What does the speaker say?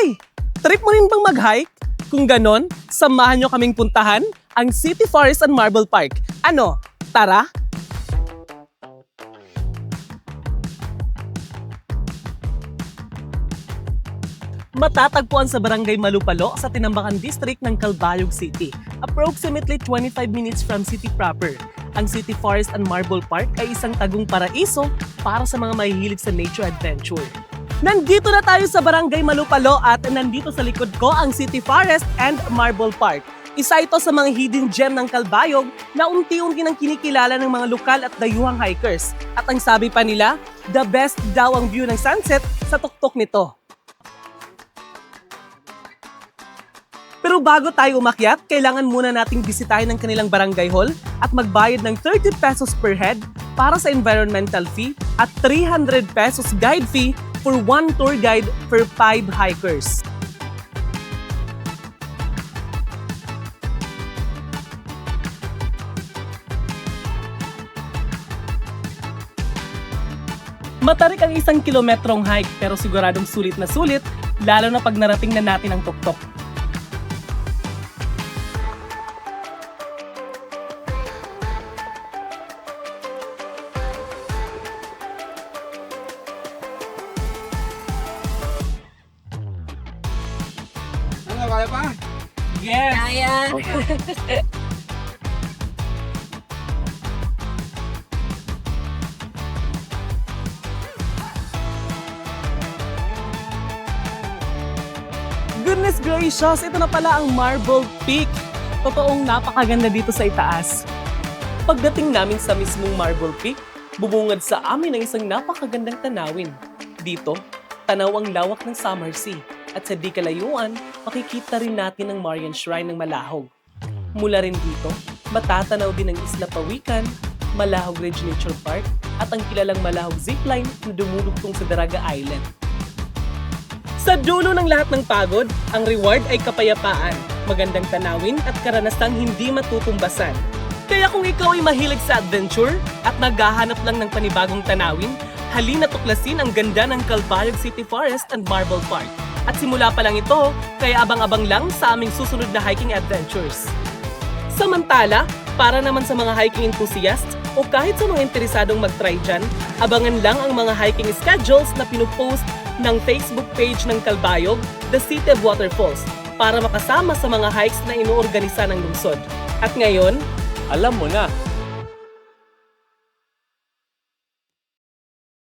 Hoy! Trip mo rin bang mag-hike? Kung ganon, samahan nyo kaming puntahan ang City Forest and Marble Park. Ano? Tara! Matatagpuan sa Barangay Malupalo sa Tinambakan District ng Calbayog City, approximately 25 minutes from city proper. Ang City Forest and Marble Park ay isang tagong paraiso para sa mga mahihilig sa nature adventure. Nandito na tayo sa Barangay Malupalo at nandito sa likod ko ang City Forest and Marble Park. Isa ito sa mga hidden gem ng Calbayog na unti-unti nang kinikilala ng mga lokal at dayuhang hikers. At ang sabi pa nila, the best daw ang view ng sunset sa tuktok nito. Pero bago tayo umakyat, kailangan muna nating bisitahin ang kanilang barangay hall at magbayad ng 30 pesos per head para sa environmental fee at 300 pesos guide fee for one tour guide per 5 hikers. Matarik ang 1 kilometrong hike pero siguradong sulit na sulit, lalo na pag narating na natin ang tuktok. Kaya pa? Yes! Kaya. Goodness gracious! Ito na pala ang Marble Peak. Totoong napakaganda dito sa itaas. Pagdating namin sa mismong Marble Peak, bubungad sa amin ang isang napakagandang tanawin. Dito, tanaw ang lawak ng Summer Sea. At sa di kalayuan, makikita rin natin ang Marian Shrine ng Malahog. Mula rin dito, matatanaw din ang Isla Pawikan, Malahog Ridge Nature Park, at ang kilalang Malahog Zipline na dumudugtong sa Daraga Island. Sa dulo ng lahat ng pagod, ang reward ay kapayapaan, magandang tanawin at karanasang hindi matutumbasan. Kaya kung ikaw ay mahilig sa adventure at naghahanap lang ng panibagong tanawin, halina tuklasin ang ganda ng Calbayog City Forest and Marble Park. At simula pa lang ito, kaya abang-abang lang sa aming susunod na hiking adventures. Samantala, para naman sa mga hiking enthusiasts o kahit sa mga interesadong mag-try dyan, abangan lang ang mga hiking schedules na pinupost ng Facebook page ng Calbayog, The City of Waterfalls, para makasama sa mga hikes na inuorganisa ng lungsod. At ngayon, Alam mo na,